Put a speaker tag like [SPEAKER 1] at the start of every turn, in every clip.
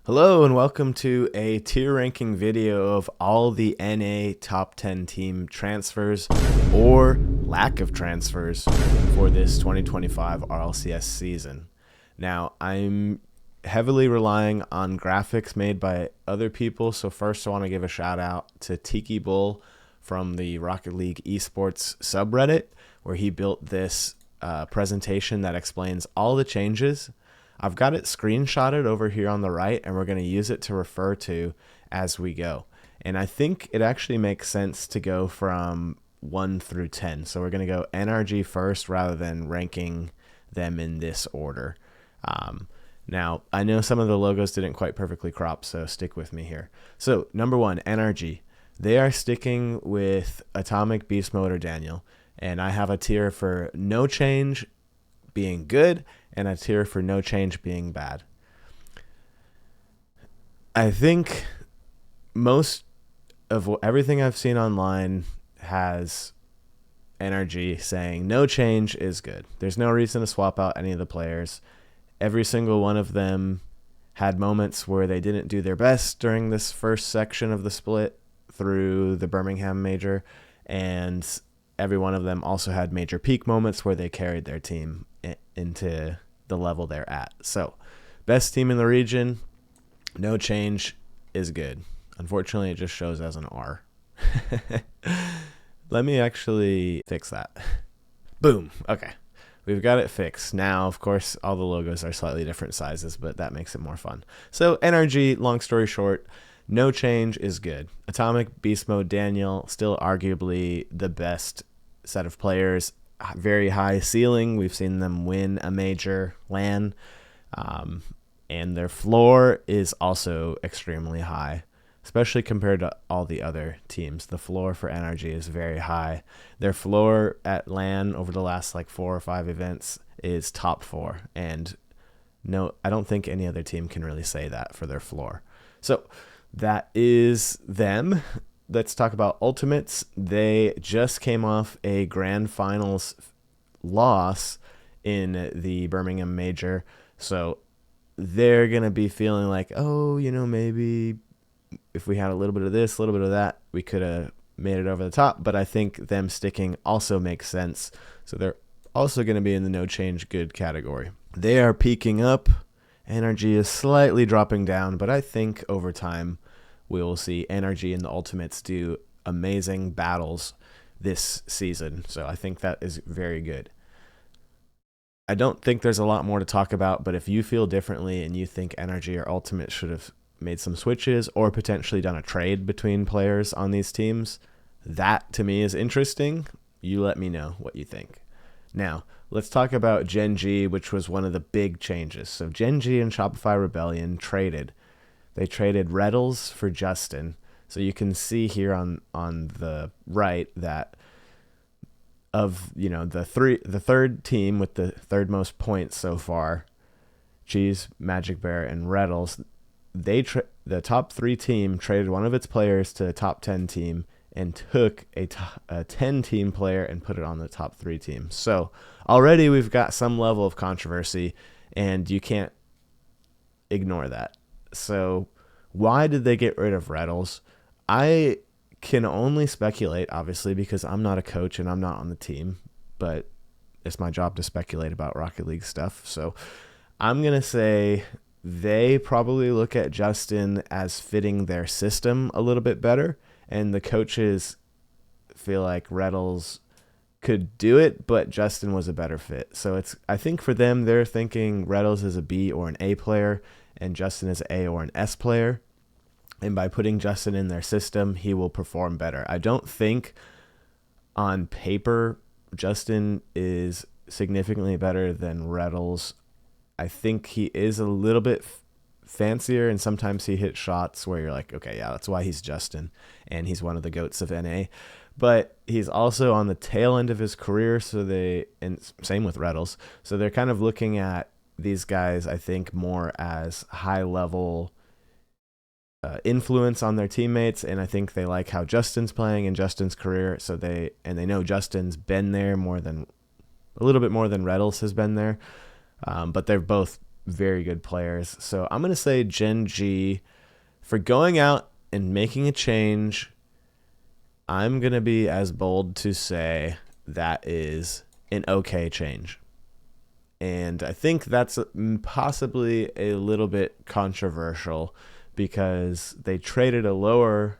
[SPEAKER 1] Hello and welcome to a tier ranking video of all the NA top 10 team transfers or lack of transfers for this 2025 RLCS season. Now, I'm heavily relying on graphics made by other people, so first I want to give a shout out to Tiki Bull from the Rocket League esports subreddit, where he built this presentation that explains all the changes. I've got it screenshotted over here on the right, and we're going to use it to refer to as we go. And I think it actually makes sense to go from 1 through 10. So we're going to go NRG first rather than ranking them in this order. Now, I know some of the logos didn't quite perfectly crop, so stick with me here. So, number 1, NRG. They are sticking with Atomic, Beast Mode, or Daniel. And I have a tier for no change being good and a tier for no change being bad. I think most of everything I've seen online has NRG saying no change is good. There's no reason to swap out any of the players. Every single one of them had moments where they didn't do their best during this first section of the split through the Birmingham major, and every one of them also had major peak moments where they carried their team into the level they're at. So, best team in the region, no change is good. Unfortunately, it just shows as an R. Let me actually fix that. Boom. Okay. We've got it fixed. Now, of course, all the logos are slightly different sizes, but that makes it more fun. So, NRG, long story short, no change is good. Atomic, Beast Mode, Daniel, still arguably the best set of players. Very high ceiling. We've seen them win a major LAN. And their floor is also extremely high, especially compared to all the other teams. The floor for NRG is very high. Their floor at LAN over the last 4 or 5 events is top 4. And no, I don't think any other team can really say that for their floor. So that is them. Let's talk about Ultimates. They just came off a grand finals loss in the Birmingham major. So they're going to be feeling like, maybe if we had a little bit of this, a little bit of that, we could have made it over the top. But I think them sticking also makes sense. So they're also going to be in the no change good category. They are peaking up. Energy is slightly dropping down, but I think over time we will see NRG and the Ultimates do amazing battles this season. So I think that is very good. I don't think there's a lot more to talk about, but if you feel differently and you think NRG or Ultimate should have made some switches or potentially done a trade between players on these teams, that to me is interesting. You let me know what you think. Now, let's talk about Gen G, which was one of the big changes. So Gen G and Shopify Rebellion traded. They traded Reddles for Justin. So you can see here on the right that of the third team with the third most points so far, Cheese, Magic Bear, and Reddles, the top 3 team traded one of its players to a top 10 team and took a 10 team player and put it on the top 3 team. So already we've got some level of controversy, and you can't ignore that. So why did they get rid of Reddles? I can only speculate, obviously, because I'm not a coach and I'm not on the team, but it's my job to speculate about Rocket League stuff. So I'm going to say they probably look at Justin as fitting their system a little bit better, and the coaches feel like Reddles could do it, but Justin was a better fit. So I think for them, they're thinking Reddles is a B or an A player, and Justin is an A or an S player. And by putting Justin in their system, he will perform better. I don't think on paper Justin is significantly better than Reddles. I think he is a little bit fancier, and sometimes he hits shots where you're like, okay, yeah, that's why he's Justin, and he's one of the GOATs of NA. But he's also on the tail end of his career, and same with Reddles. So they're kind of looking at these guys, I think, more as high-level influence on their teammates, and I think they like how Justin's playing in Justin's career. So they know Justin's been there a little bit more than Reddles has been there. But they're both very good players. So I'm going to say Gen G for going out and making a change. I'm going to be as bold to say that is an okay change. And I think that's possibly a little bit controversial because they traded a lower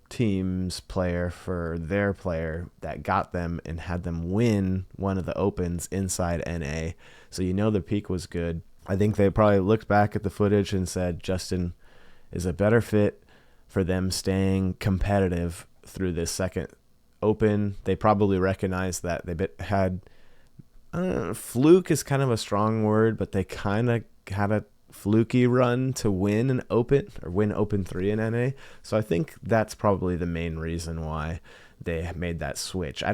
[SPEAKER 1] team's player for their player that got them and had them win one of the opens inside NA. So the peak was good. I think they probably looked back at the footage and said Justin is a better fit for them staying competitive through this second open. They probably recognized that they had fluke is kind of a strong word, but they kind of had a fluky run to win an open or win open 3 in NA. So I think that's probably the main reason why they made that switch.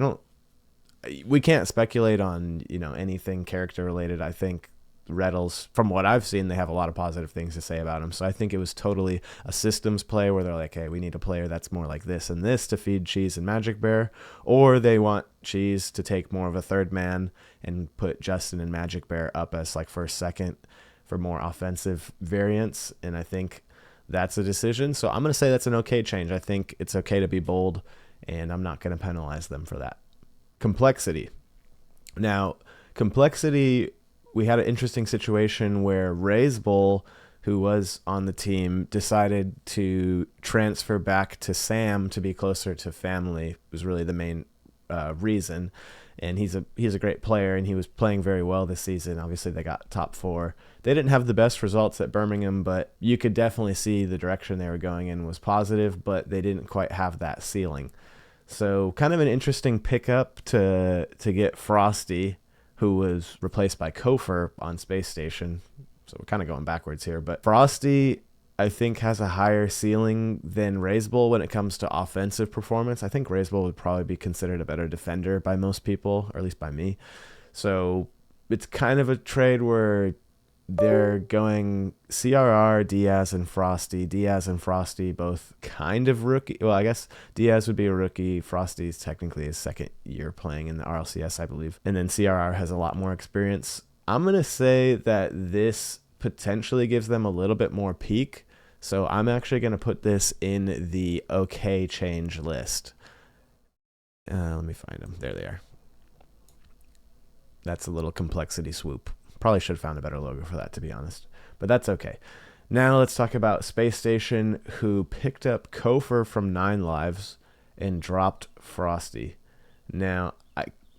[SPEAKER 1] We can't speculate on, anything character related. I think Reddles, from what I've seen, they have a lot of positive things to say about him. So I think it was totally a systems play where they're like, hey, we need a player that's more like this and this to feed Cheese and Magic Bear, or they want Cheese to take more of a third man and put Justin and Magic Bear up as like first, second for more offensive variants. And I think that's a decision. So I'm going to say that's an okay change. I think it's okay to be bold, and I'm not going to penalize them for that. Complexity. Now, complexity, we had an interesting situation where Ray's Bull, who was on the team, decided to transfer back to Sam to be closer to family. It was really the main reason. And he's a great player, and he was playing very well this season. Obviously, they got top 4. They didn't have the best results at Birmingham, but you could definitely see the direction they were going in was positive, but they didn't quite have that ceiling. So kind of an interesting pickup to get Frosty, who was replaced by Kofor on Space Station. So we're kind of going backwards here. But Frosty, I think, has a higher ceiling than Ray's Bull when it comes to offensive performance. I think Ray's Bull would probably be considered a better defender by most people, or at least by me. So it's kind of a trade where they're going CRR, Diaz, and Frosty. Diaz and Frosty both kind of rookie. Well, I guess Diaz would be a rookie. Frosty's technically his second year playing in the RLCS, I believe. And then CRR has a lot more experience. I'm going to say that this potentially gives them a little bit more peak. So I'm actually going to put this in the okay change list. Let me find them. There they are. That's a little complexity swoop. Probably should have found a better logo for that, to be honest. But that's okay. Now let's talk about Space Station, who picked up Kofor from 9 Lives and dropped Frosty. Now,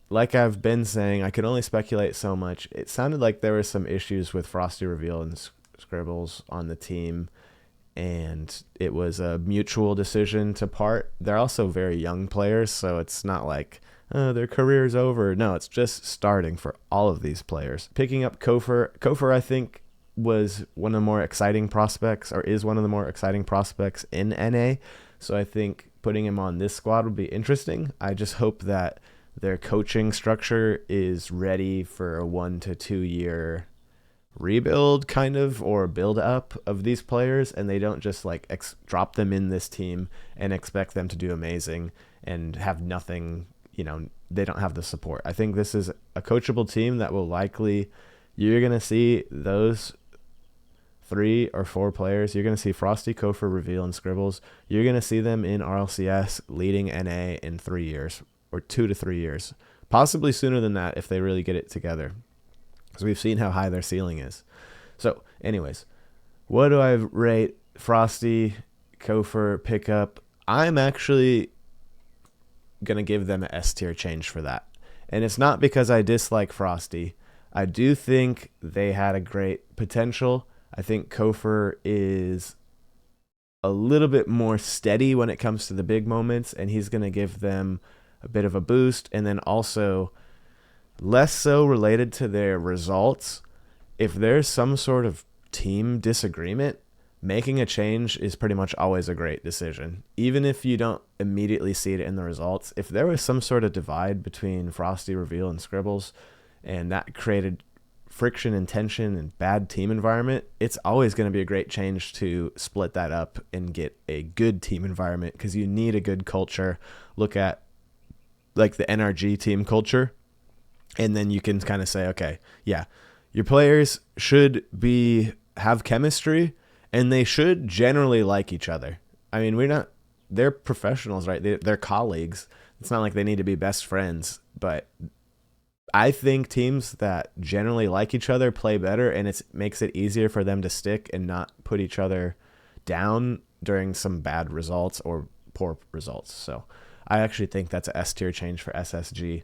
[SPEAKER 1] like I've been saying, I can only speculate so much. It sounded like there were some issues with Frosty Reveal and Scribbles on the team, and it was a mutual decision to part. They're also very young players, so it's not like their career's over. No, it's just starting for all of these players. Picking up Kofor, I think, was one of the more exciting prospects, or is one of the more exciting prospects in NA. So I think putting him on this squad would be interesting. I just hope that their coaching structure is ready for a 1 to 2 year rebuild kind of, or build up of these players, and they don't just like drop them in this team and expect them to do amazing and have nothing. They don't have the support. I think this is a coachable team that will likely, you're going to see those 3 or 4 players. You're going to see Frosty, Kofor, Reveal, and Scribbles. You're going to see them in RLCS leading NA in 3 years, or 2 to 3 years, possibly sooner than that if they really get it together, because we've seen how high their ceiling is. So anyways, what do I rate Frosty, Kofor pickup? I'm actually going to give them an S tier change for that. And it's not because I dislike Frosty. I do think they had a great potential. I think Kofor is a little bit more steady when it comes to the big moments, and he's going to give them a bit of a boost. And then also less so related to their results. If there's some sort of team disagreement, making a change is pretty much always a great decision. Even if you don't immediately see it in the results, if there was some sort of divide between Frosty, Reveal, and Scribbles, and that created friction and tension and bad team environment, it's always going to be a great change to split that up and get a good team environment, because you need a good culture. Look at like the NRG team culture, and then you can kind of say, okay, yeah, Your players should have chemistry, and they should generally like each other. I mean, they're professionals, right? They're colleagues. It's not like they need to be best friends, but I think teams that generally like each other play better, and it makes it easier for them to stick and not put each other down during some bad results or poor results. So I actually think that's a S tier change for SSG.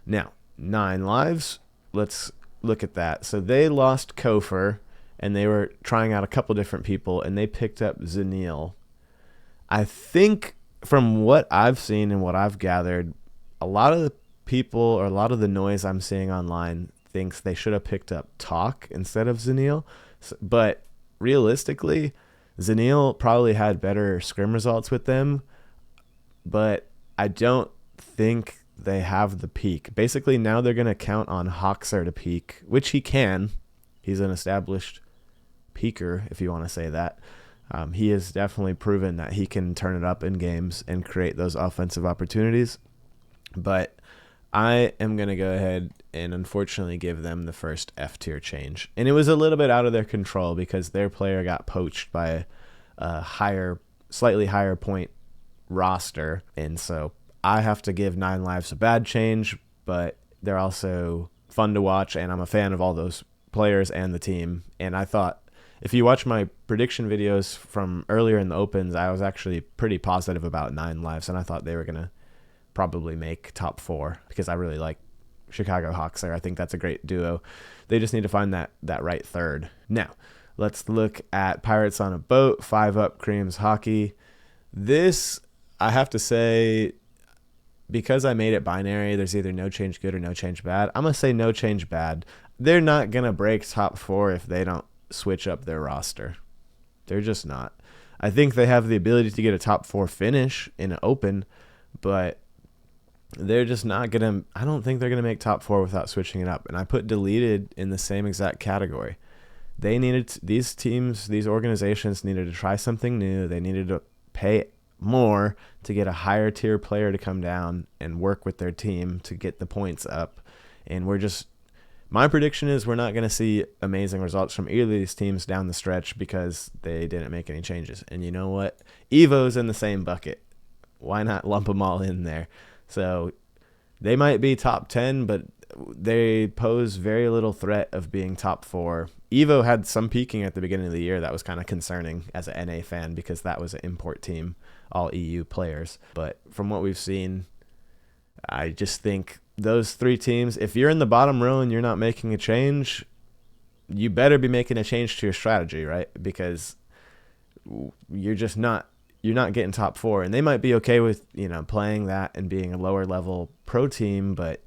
[SPEAKER 1] Now, 9 lives. Let's look at that. So they lost Kofor, and they were trying out a couple different people, and they picked up Zanil. I think from what I've seen and what I've gathered, a lot of the people or a lot of the noise I'm seeing online thinks they should have picked up Talk instead of Zanil. But realistically, Zanil probably had better scrim results with them, but I don't think they have the peak. Basically, now they're going to count on Hoxer to peak, which he can. He's an established peaker, if you want to say that. He has definitely proven that he can turn it up in games and create those offensive opportunities. But I am going to go ahead and unfortunately give them the first F tier change. And it was a little bit out of their control because their player got poached by a slightly higher point roster. And so I have to give 9 lives a bad change, but they're also fun to watch, and I'm a fan of all those players and the team. And I thought, if you watch my prediction videos from earlier in the Opens, I was actually pretty positive about 9 lives, and I thought they were going to probably make top 4 because I really like Chicago Hawks there. I think that's a great duo. They just need to find that right third. Now, let's look at Pirates on a Boat, 5-up Creams Hockey. This, I have to say, because I made it binary, there's either no change good or no change bad. I'm going to say no change bad. They're not going to break top 4 if they don't switch up their roster. They're just not. I think they have the ability to get a top 4 finish in an Open, but they're just not going to, I don't think they're going to make top 4 without switching it up. And I put deleted in the same exact category. These teams, these organizations needed to try something new. They needed to pay more to get a higher tier player to come down and work with their team to get the points up. And my prediction is we're not going to see amazing results from either of these teams down the stretch because they didn't make any changes. And you know what? Evo's in the same bucket. Why not lump them all in there? So they might be top 10, but they pose very little threat of being top 4. Evo had some peaking at the beginning of the year that was kind of concerning as an NA fan because that was an import team, all EU players. But from what we've seen, I just think those 3 teams, if you're in the bottom row and you're not making a change, you better be making a change to your strategy, right? Because you're not getting top 4, and they might be okay with, playing that and being a lower level pro team, but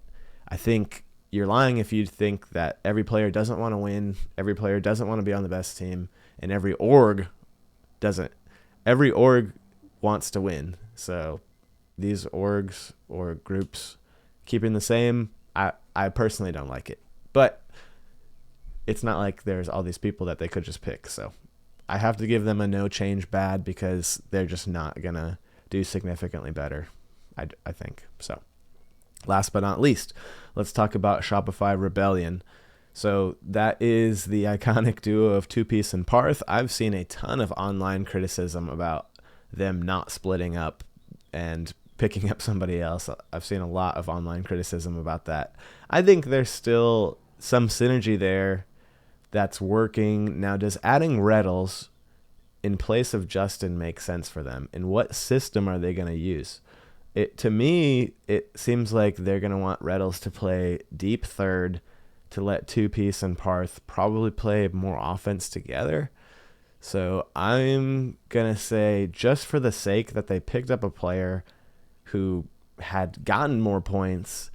[SPEAKER 1] I think you're lying if you think that every player doesn't want to win, every player doesn't want to be on the best team, and every org doesn't. Every org wants to win. So these orgs or groups keeping the same, I personally don't like it. But it's not like there's all these people that they could just pick. So I have to give them a no change bad because they're just not going to do significantly better, I think. So last but not least, let's talk about Shopify Rebellion. So that is the iconic duo of Two Piece and Parth. I've seen a ton of online criticism about them not splitting up and picking up somebody else. I've seen a lot of online criticism about that. I think there's still some synergy there that's working. Now, does adding Reddles in place of Justin make sense for them? And what system are they going to use? To me, it seems like they're going to want Reddles to play deep third, to let Two Piece and Parth probably play more offense together. So I'm going to say, just for the sake that they picked up a player who had gotten more points,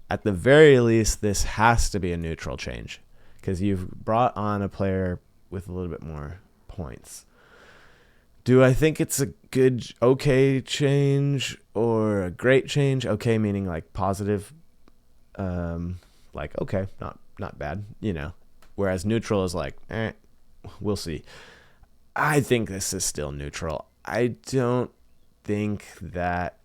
[SPEAKER 1] at the very least, this has to be a neutral change because you've brought on a player with a little bit more points. Do I think it's a good, okay change or a great change? Okay, meaning like positive, like, okay, not bad, whereas neutral is like, we'll see. I think this is still neutral. I don't think that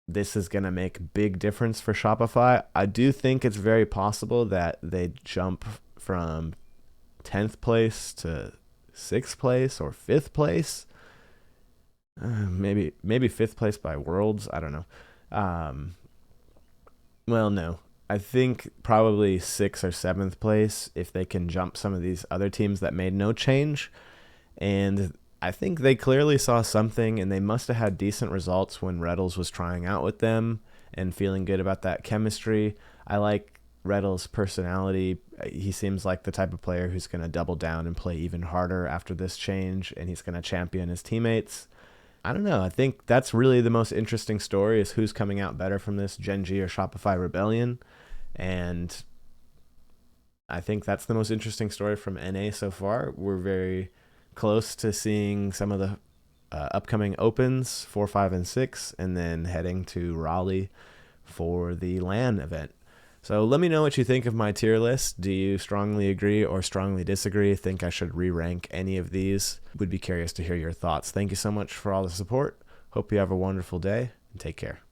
[SPEAKER 1] this is going to make a big difference for Shopify. I do think it's very possible that they jump from 10th place to 6th place or 5th place. Maybe 5th place by worlds. I don't know. Well, no. I think probably 6th or 7th place if they can jump some of these other teams that made no change. And I think they clearly saw something, and they must have had decent results when Reddles was trying out with them and feeling good about that chemistry. I like Reddles' personality. He seems like the type of player who's going to double down and play even harder after this change, and he's going to champion his teammates. I don't know. I think that's really the most interesting story, is who's coming out better from this, Gen G or Shopify Rebellion. And I think that's the most interesting story from NA so far. We're very close to seeing some of the upcoming opens, 4, 5, and 6, and then heading to Raleigh for the LAN event. So let me know what you think of my tier list. Do you strongly agree or strongly disagree? Think I should re-rank any of these? Would be curious to hear your thoughts. Thank you so much for all the support. Hope you have a wonderful day, and take care.